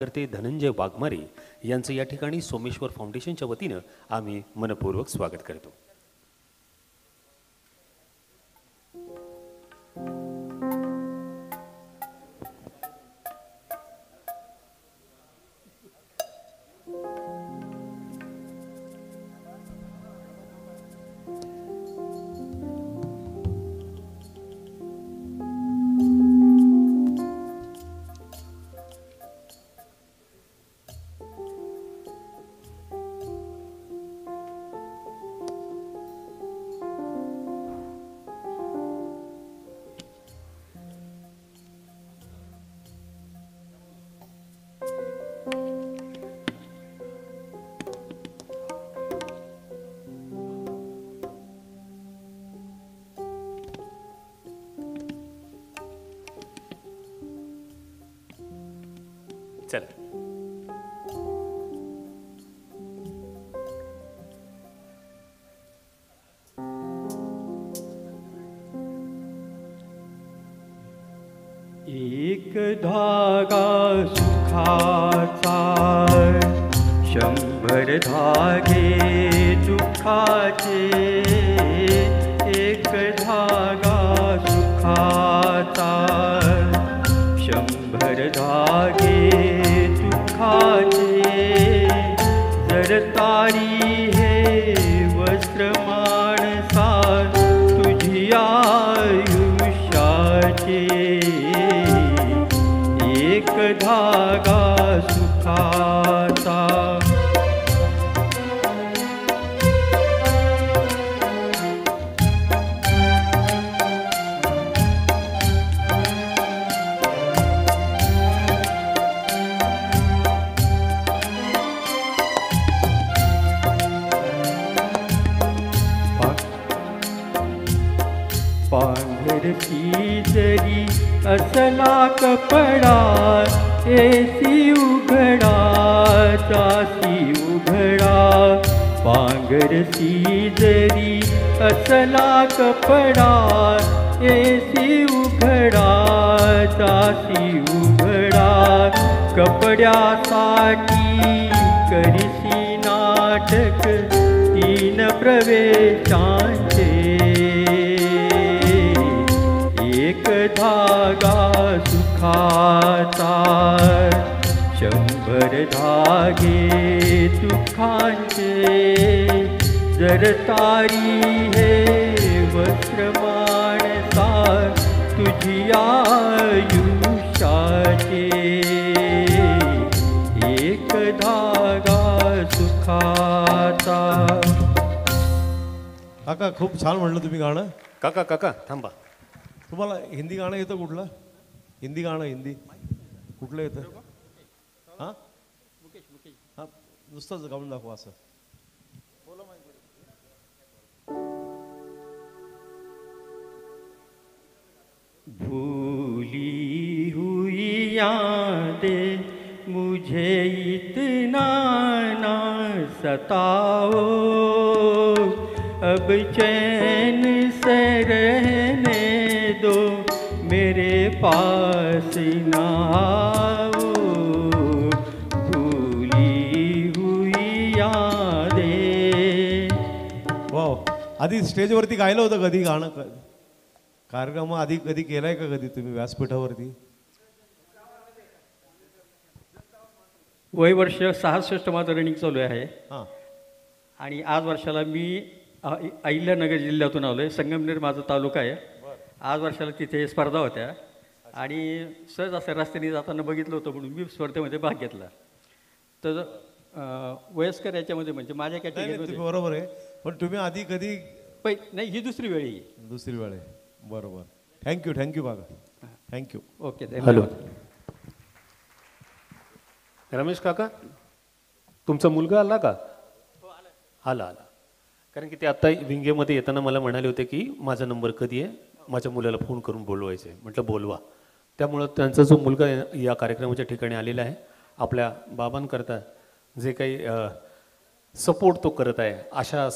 करते धनंजय वाघमारे यांचं या ठिकाणी सोमेश्वर फाउंडेशनच्या वतीनं आम्ही मनपूर्वक स्वागत करतो. चला एक धागा सुखाचा, 100 धागे दुःखाचे. एक धागा सुखाचा, 100 धागे दुःखाचे. जर तारी हे वस्त्र माणसा तुझी आयुष्याचे. एक धागा सुखाचा. पांढरती जरी असला कपडा, ऐसी उघडा जासी उघडा. पांघरती जरी असला कपडा, ऐसी उघडा जासी उघडा. कपड्यासाठी करीसी नाटक 3 प्रवेशांचे. एक धागा सुखाचा, 100 धागे दुःखांचे. जर तारी हे वस्त्र माणसा तुझी आयुष्याचे. एक धागा सुखाचा. काका खूप छान म्हणलं तुम्ही गाणं. काका काका थांबा. तुम्हाला हिंदी गाणं येतं कुठलं? हिंदी गाणं हिंदी कुठलं येतं? हां हां नुसतंच गाऊन दाखवा असं. भूली हुई यादें मुझे इतना ना सताओ. अब चैन से रहने दो, मेरे पास ना आओ. भूली हुई यादें. वाव. आधी स्टेजवरती गायलं होतं कधी गाणं? कार्यक्रम आधी कधी केलाय का कधी तुम्ही व्यासपीठावरती? वय वर्ष 66 माझं रनिंग चालू आहे. हां आणि आज वर्षाला मी अहिल्यानगर जिल्ह्यातून आलो आहे. संगमनेर माझा तालुका आहे. आज वर्षाला तिथे स्पर्धा होत्या आणि सहज असं रस्त्याने जाताना बघितलं होतं म्हणून मी स्पर्धेमध्ये भाग घेतला. तर वयस्कर याच्यामध्ये म्हणजे माझ्या कॅटेगरीमध्ये बरोबर आहे. पण तुम्ही आधी कधी? नाही, ही दुसरी वेळ आहे. दुसरी वेळ आहे. बरोबर. थँक्यू थँक्यू काका. थँक्यू. ओके. हॅलो रमेश काका, तुमचा मुलगा आला का? आला आला. कारण की ते आत्ता विंगेमध्ये येताना मला म्हणाले होते की माझा नंबर कधी आहे, माझ्या मुलाला फोन करून बोलवायचं आहे. म्हटलं बोलवा. त्यामुळं त्यांचा जो मुलगा या कार्यक्रमाच्या ठिकाणी आलेला आहे, आपल्या बाबांकरता जे काही सपोर्ट तो करत आहे, अशा